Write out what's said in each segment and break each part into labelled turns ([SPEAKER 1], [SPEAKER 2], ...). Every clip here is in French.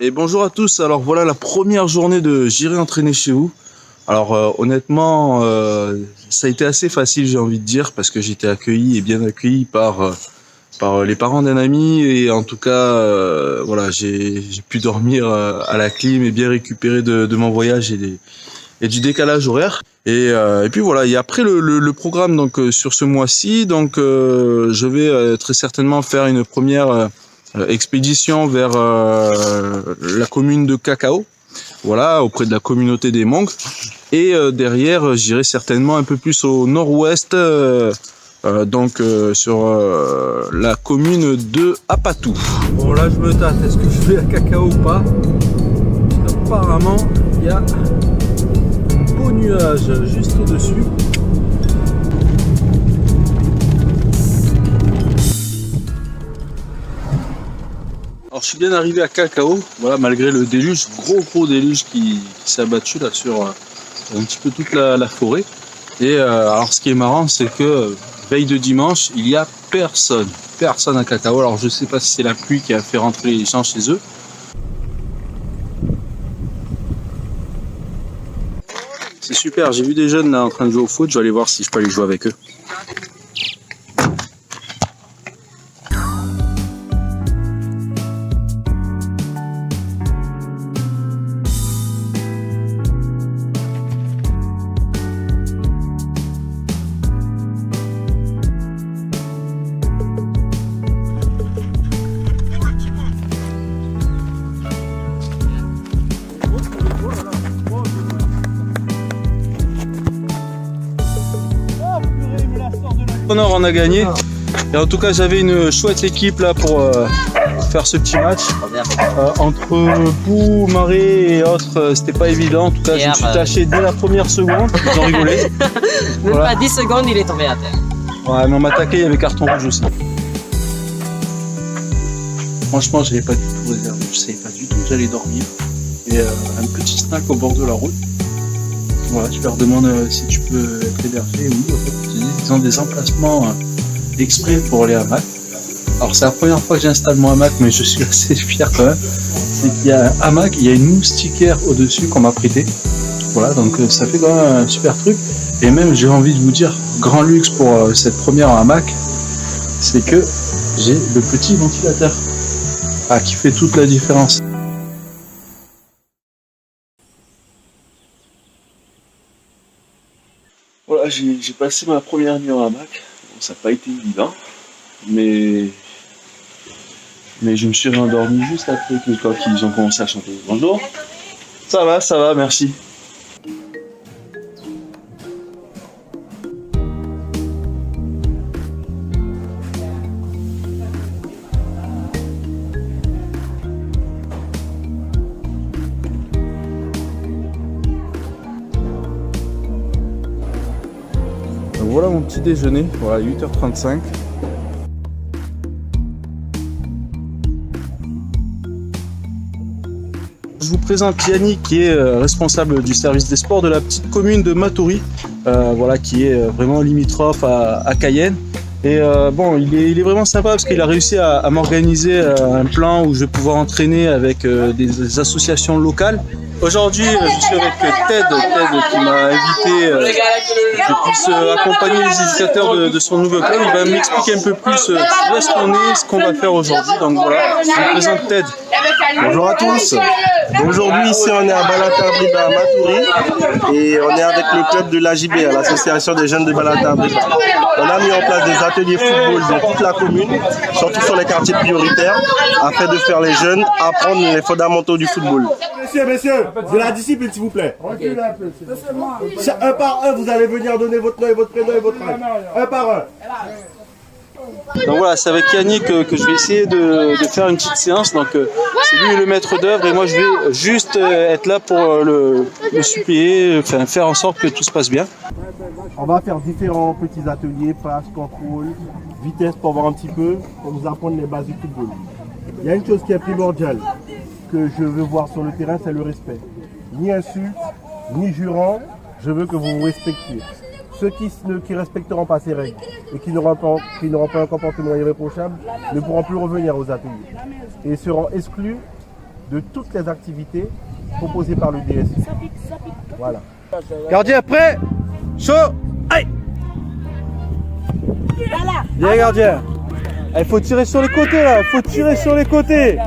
[SPEAKER 1] Et bonjour à tous, alors voilà la première journée de J'irai entraîner chez vous. Alors honnêtement, ça a été assez facile j'ai envie de dire, parce que j'étais accueilli et bien accueilli par les parents d'un ami. Et en tout cas, voilà, j'ai pu dormir à la clim et bien récupérer de mon voyage et du décalage horaire. Et puis voilà, et après le programme donc sur ce mois-ci, donc je vais très certainement faire une première expédition vers la commune de Cacao, voilà, auprès de la communauté des Monks. Et derrière, j'irai certainement un peu plus au nord-ouest, sur la commune de Apatou. Bon, là je me tâte, est-ce que je vais à Cacao ou pas? Apparemment, il y a un beau nuage juste au-dessus. Alors je suis bien arrivé à Cacao, voilà, malgré le déluge, gros déluge qui s'est abattu là sur un petit peu toute la forêt. Et alors ce qui est marrant, c'est que veille de dimanche, il y a personne à Cacao. Alors je sais pas si c'est la pluie qui a fait rentrer les gens chez eux. C'est super, j'ai vu des jeunes là en train de jouer au foot, je vais aller voir si je peux aller jouer avec eux. On a gagné et en tout cas j'avais une chouette équipe là pour faire ce petit match entre boue, marée et autres, c'était pas évident. En tout cas je me suis tâché dès la première seconde, ils ont rigolé.
[SPEAKER 2] Même voilà. Pas 10 secondes il est tombé à terre.
[SPEAKER 1] Ouais, mais on m'a attaqué, il y avait carton rouge aussi. Franchement j'avais pas du tout réservé, je savais pas du tout que j'allais dormir. Et un petit snack au bord de la route. Voilà, tu leur demandes si tu peux être hébergé. Oui, en fait, ils ont des emplacements exprès pour les hamacs. Alors c'est la première fois que j'installe mon hamac, mais je suis assez fier quand même. C'est qu'il y a un hamac, il y a une moustiquaire au-dessus qu'on m'a prêté. Voilà, donc ça fait quand même un super truc. Et même j'ai envie de vous dire, grand luxe pour cette première hamac, c'est que j'ai le petit ventilateur qui fait toute la différence. Voilà, j'ai passé ma première nuit en hamac. Bon, ça n'a pas été évident, mais je me suis rendormi juste après que quand ils ont commencé à chanter. Bonjour. Ça va, merci. Voilà mon petit déjeuner, voilà 8h35. Je vous présente Yannick qui est responsable du service des sports de la petite commune de Matoury, voilà, qui est vraiment limitrophe à Cayenne. Et bon, il est vraiment sympa parce qu'il a réussi à m'organiser un plan où je vais pouvoir entraîner avec des associations locales. Aujourd'hui, je suis avec Ted qui m'a invité que je puisse accompagner les éducateurs de son nouveau club. Il va m'expliquer un peu plus où est-ce qu'on est, ce qu'on va faire aujourd'hui. Donc voilà, je vous présente Ted.
[SPEAKER 3] Bonjour à tous. Aujourd'hui, ici, on est à Balata-Briba à Matoury et on est avec le club de l'AJB, l'association des jeunes de Balata-Briba. On a mis en place des ateliers football dans toute la commune, surtout sur les quartiers prioritaires, afin de faire les jeunes apprendre les fondamentaux du football.
[SPEAKER 4] Messieurs, de la discipline s'il vous plaît. Un par un, vous allez venir donner votre nom et votre prénom et votre âge. Un par un.
[SPEAKER 1] Donc voilà, c'est avec Yannick que je vais essayer de faire une petite séance. Donc c'est lui le maître d'œuvre et moi je vais juste être là pour le suppléer, enfin, faire en sorte que tout se passe bien.
[SPEAKER 4] On va faire différents petits ateliers, passe, contrôle, vitesse pour voir un petit peu, pour nous apprendre les bases du football. Il y a une chose qui est primordiale que je veux voir sur le terrain, c'est le respect. Ni insulte, ni jurant, je veux que vous vous respectiez. Ceux qui ne respecteront pas ces règles et qui n'auront pas un comportement irréprochable ne pourront plus revenir aux ateliers et seront exclus de toutes les activités proposées par le DSI. Voilà. Gardien prêt? Chaud. Aïe. Bien gardien. Il faut tirer sur les côtés là, il faut tirer sur les côtés.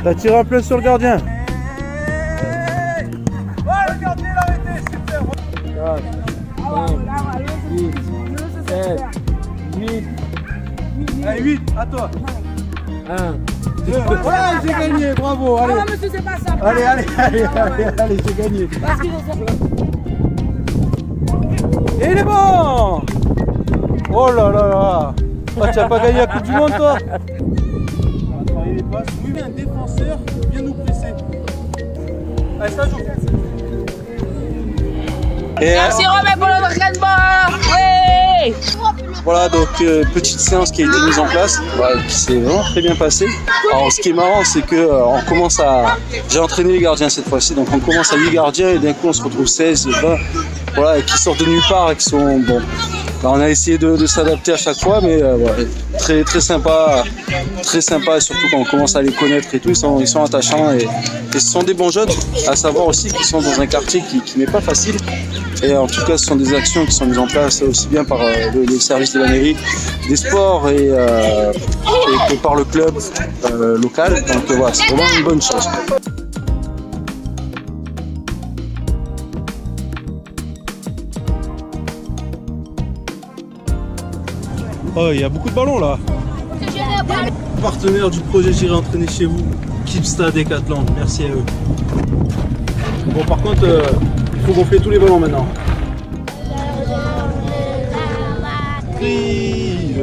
[SPEAKER 4] T'as tiré en plein sur le gardien. Le gardien l'a arrêté, super. 4, 5, 6, 7, 8. Allez, 8, à toi. 1, 2. Ouais, j'ai gagné, bravo. Allez, non, monsieur, c'est pas ça. Allez, j'ai gagné. Et il est bon. Oh là là là. Ah, tu n'as pas gagné la Coupe du Monde, toi? On va travailler les passes. Oui, mais un défenseur vient nous presser. Allez, ça joue.
[SPEAKER 2] Merci Robin pour l'entraînement. Oui.
[SPEAKER 1] Voilà, donc petite séance qui a été mise en place, voilà, qui s'est vraiment très bien passée. Alors ce qui est marrant, c'est que on commence à... J'ai entraîné les gardiens cette fois-ci, donc on commence à 8 gardiens et d'un coup on se retrouve 16, 20, voilà, qui sortent de nulle part et qui sont... Bon, là, on a essayé de s'adapter à chaque fois, mais ouais, très sympa, surtout quand on commence à les connaître et tout, ils sont attachants et ce sont des bons jeunes, à savoir aussi qu'ils sont dans un quartier qui n'est pas facile. Et en tout cas, ce sont des actions qui sont mises en place aussi bien par le service de la mairie des sports et que par le club local. Donc voilà, c'est vraiment une bonne chose.
[SPEAKER 4] Oh, il y a beaucoup de ballons là. Partenaire du projet J'irai entraîner chez vous, Kipstad Decathlon, merci à eux. Bon, par contre, il faut gonfler tous les ballons maintenant. Et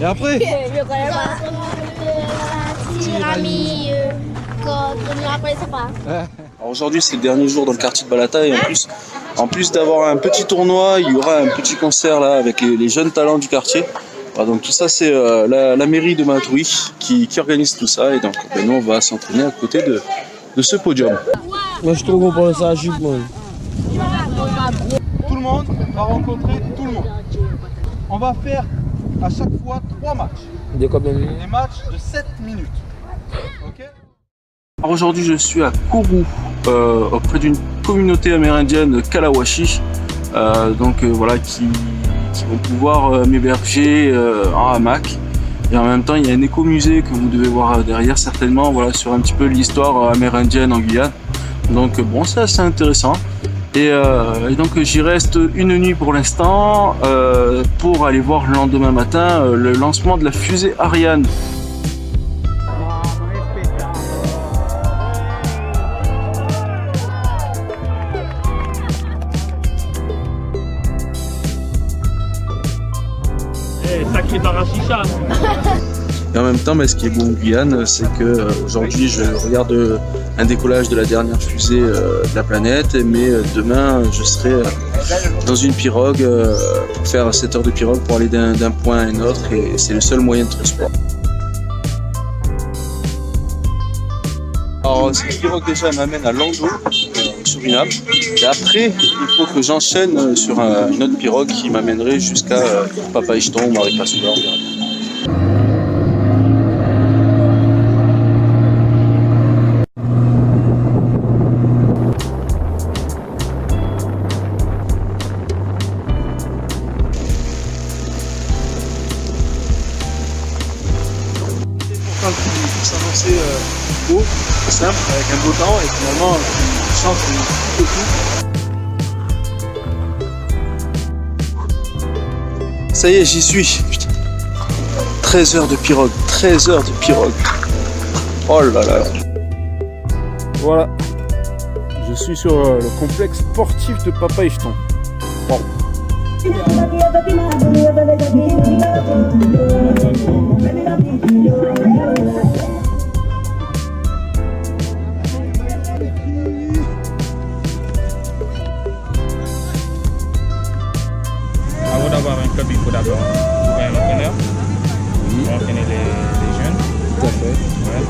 [SPEAKER 4] après?
[SPEAKER 1] Alors aujourd'hui c'est le dernier jour dans le quartier de Balata et en plus d'avoir un petit tournoi, il y aura un petit concert là avec les jeunes talents du quartier. Voilà, donc tout ça c'est la mairie de Matoury qui organise tout ça et donc nous on va s'entraîner à côté de ce podium.
[SPEAKER 5] Moi je trouve qu'on pense ça à Jupman.
[SPEAKER 4] Tout le monde va rencontrer tout le monde. On va faire à chaque fois 3 matchs.
[SPEAKER 5] De combien de minutes?
[SPEAKER 4] Des matchs de 7 minutes. Ok?
[SPEAKER 1] Alors aujourd'hui je suis à Kourou, auprès d'une communauté amérindienne Kalawashi, voilà, qui vont pouvoir m'héberger en hamac. Et en même temps il y a un écomusée que vous devez voir derrière certainement, voilà, sur un petit peu l'histoire amérindienne en Guyane. Donc bon, c'est assez intéressant. Et donc j'y reste une nuit pour l'instant pour aller voir le lendemain matin le lancement de la fusée Ariane.
[SPEAKER 5] Sacré Barachicha.
[SPEAKER 1] Et en même temps, ce qui est beau en Guyane, c'est que aujourd'hui je regarde un décollage de la dernière fusée de la planète, mais demain je serai dans une pirogue pour faire 7 heures de pirogue pour aller d'un point à un autre, et c'est le seul moyen de transport. Alors cette pirogue déjà m'amène à Lando, au Suriname, et après il faut que j'enchaîne sur une autre pirogue qui m'amènerait jusqu'à Papaichton ou Marikasula, on verra. Pour s'avancer haut, c'est simple, avec un beau temps, et finalement, une chance de tout. Ça y est, j'y suis. Putain. 13 heures de pirogue, 13 heures de pirogue. Oh là là.
[SPEAKER 4] Voilà, je suis sur le complexe sportif de Papaichton. Bon.
[SPEAKER 6] Avant d'avoir un club, il faut d'abord trouver un entraîneur pour entraîner les jeunes.
[SPEAKER 5] Tout à fait.
[SPEAKER 6] Ouais.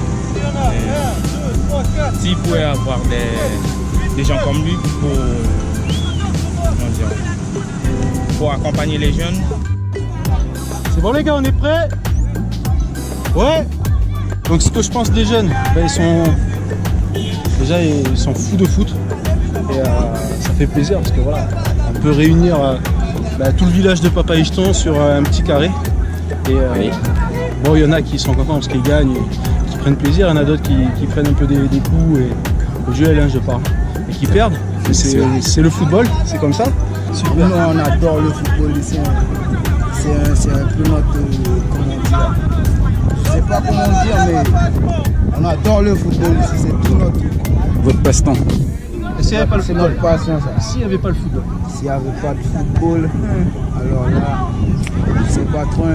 [SPEAKER 6] S'il pouvait avoir des gens comme lui pour accompagner les jeunes.
[SPEAKER 7] C'est bon les gars, on est prêts? Ouais. Donc ce que je pense des jeunes, ben, ils sont fous de foot. Et ça fait plaisir parce que voilà, on peut réunir tout le village de Papaichton sur un petit carré. Et bon, il y en a qui sont contents parce qu'ils gagnent, qui prennent plaisir. Il y en a d'autres qui prennent un peu des coups et au duel, hein, je parle, et qui perdent. C'est le football, c'est comme ça.
[SPEAKER 8] Super. Nous, on adore le football ici. C'est un peu notre, comment dire, je sais pas comment dire, mais on adore le football ici, c'est tout notre...
[SPEAKER 7] Votre passe-temps. Et s'il n'y avait pas le
[SPEAKER 8] C'est
[SPEAKER 7] football?
[SPEAKER 8] notre passion, ça.
[SPEAKER 7] S'il n'y avait pas le football?
[SPEAKER 8] S'il n'y avait pas de football, alors là, c'est pas trop...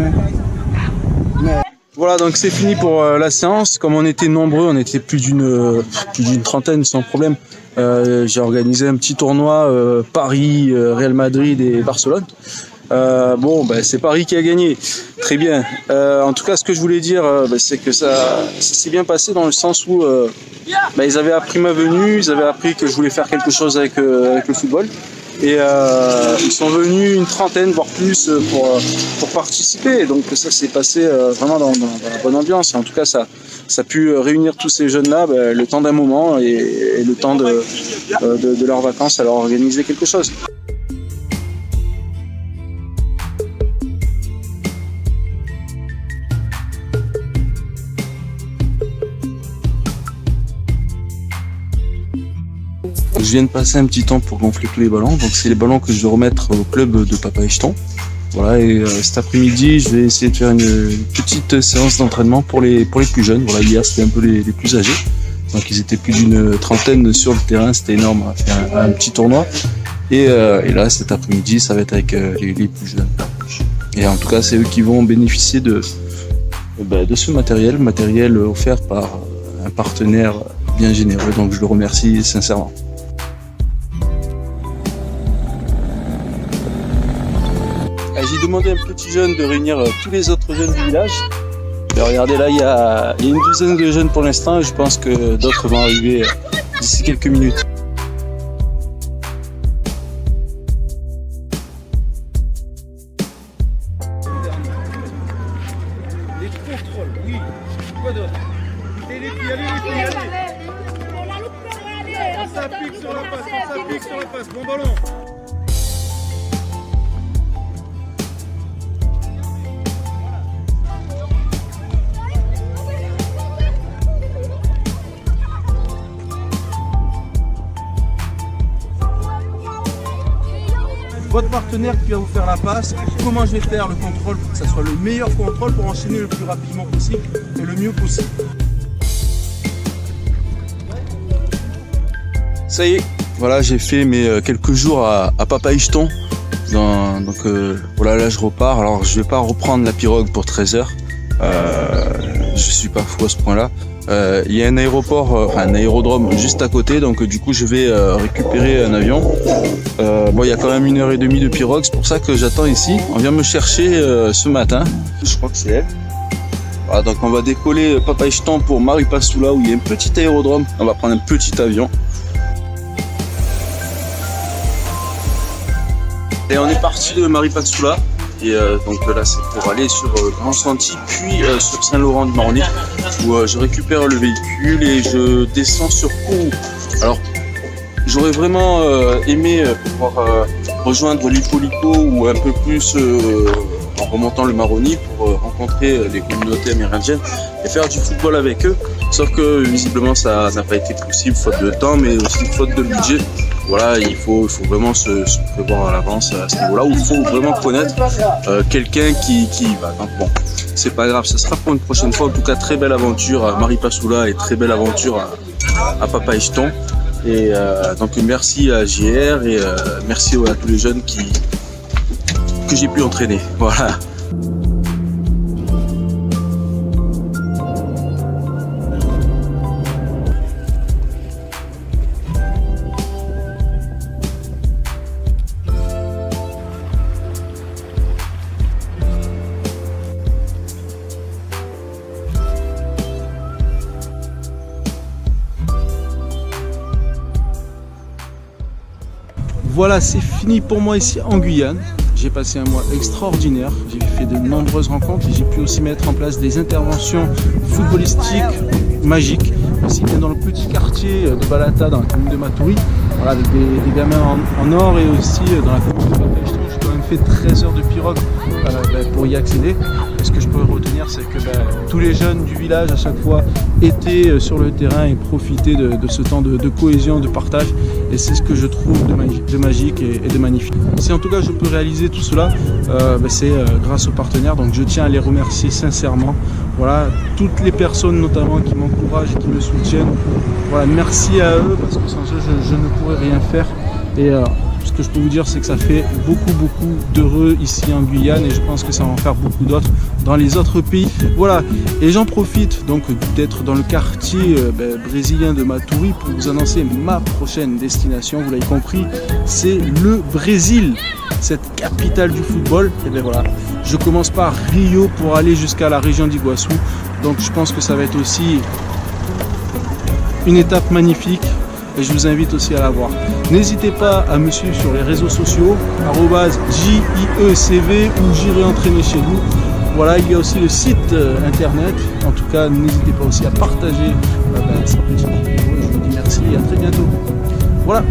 [SPEAKER 8] Mais...
[SPEAKER 1] Voilà, donc c'est fini pour la séance. Comme on était nombreux, on était plus d'une trentaine sans problème. J'ai organisé un petit tournoi Paris, Real Madrid et Barcelone. C'est Paris qui a gagné. Très bien. En tout cas, ce que je voulais dire, c'est que ça s'est bien passé dans le sens où ils avaient appris ma venue, ils avaient appris que je voulais faire quelque chose avec le football. Et ils sont venus une trentaine, voire plus, pour participer. Et donc ça s'est passé vraiment dans la bonne ambiance. Et en tout cas, ça a pu réunir tous ces jeunes-là le temps d'un moment et le temps de leurs vacances à leur organiser quelque chose. Je viens de passer un petit temps pour gonfler tous les ballons, donc c'est les ballons que je vais remettre au club de Papaichton. Voilà, et cet après-midi, je vais essayer de faire une petite séance d'entraînement pour les plus jeunes. Voilà, hier c'était un peu les plus âgés, donc ils étaient plus d'une trentaine sur le terrain, c'était énorme, on a fait un petit tournoi. Et là, cet après-midi, ça va être avec les plus jeunes. Et en tout cas, c'est eux qui vont bénéficier de ce matériel offert par un partenaire bien généreux, donc je le remercie sincèrement. J'ai demandé à un petit jeune de réunir tous les autres jeunes du village. Et regardez là, il y a une douzaine de jeunes pour l'instant et je pense que d'autres vont arriver d'ici quelques minutes.
[SPEAKER 7] Les contrôles, oui. Quoi d'autre? Et les filles, allez. On s'applique sur la passe, bon ballon. Votre partenaire qui va vous faire la passe, comment je vais faire le contrôle pour que ça soit le meilleur contrôle pour enchaîner le plus rapidement possible et le mieux possible.
[SPEAKER 1] Ça y est, voilà, j'ai fait mes quelques jours à Papaichton. Donc voilà, là je repars. Alors je vais pas reprendre la pirogue pour 13 h. Je suis pas fou à ce point-là. Il y a un aérodrome juste à côté, donc du coup je vais récupérer un avion. Il y a quand même 1h30 de pirogue, c'est pour ça que j'attends ici. On vient me chercher ce matin, je crois que c'est elle. Voilà, donc on va décoller Papaichton pour Maripasoula où il y a un petit aérodrome. On va prendre un petit avion. Et on est parti de Maripasoula. Et donc là c'est pour aller sur Grand Santi puis sur Saint-Laurent-du-Maroni où je récupère le véhicule et je descends sur Kourou. Alors j'aurais vraiment aimé pouvoir rejoindre l'Hippolyto ou un peu plus en remontant le Maroni pour rencontrer les communautés amérindiennes et faire du football avec eux. Sauf que visiblement ça n'a pas été possible faute de temps mais aussi faute de budget. Voilà, il faut vraiment se prévoir à l'avance à ce niveau-là, où il faut vraiment connaître quelqu'un qui y va. Donc bon, c'est pas grave, ça sera pour une prochaine fois. En tout cas, très belle aventure à Maripasoula et très belle aventure à Papaichton. Et donc merci à JR et merci à tous les jeunes que j'ai pu entraîner. Voilà.
[SPEAKER 7] Voilà, c'est fini pour moi ici en Guyane. j'ai passé un mois extraordinaire, j'ai fait de nombreuses rencontres et j'ai pu aussi mettre en place des interventions footballistiques magiques, aussi bien dans le petit quartier de Balata, dans la commune de Matoury, voilà, avec des gamins en or, et aussi dans la commune de Papaïston. J'ai quand même fait 13 heures de pirogue pour y accéder. Et ce que je peux retenir, c'est que tous les jeunes du village à chaque fois étaient sur le terrain et profitaient de ce temps de cohésion, de partage, et c'est ce que je trouve de magique et de magnifique. Si en tout cas je peux réaliser tout cela, c'est grâce aux partenaires, donc je tiens à les remercier sincèrement. Voilà, toutes les personnes notamment qui m'encouragent et qui me soutiennent, voilà, merci à eux, parce que sans eux je ne pourrais rien faire. Et ce que je peux vous dire, c'est que ça fait beaucoup d'heureux ici en Guyane, et je pense que ça va en faire beaucoup d'autres dans les autres pays. Voilà, et j'en profite donc d'être dans le quartier brésilien de Matoury pour vous annoncer ma prochaine destination. Vous l'avez compris, c'est le Brésil, cette capitale du football. Et bien voilà, je commence par Rio pour aller jusqu'à la région d'Iguaçu. Donc je pense que ça va être aussi une étape magnifique, et je vous invite aussi à la voir. N'hésitez pas à me suivre sur les réseaux sociaux, @JIECV ou J'irai entraîner chez vous. Voilà, il y a aussi le site internet. En tout cas, n'hésitez pas aussi à partager cette petite vidéo. Je vous dis merci et à très bientôt. Voilà.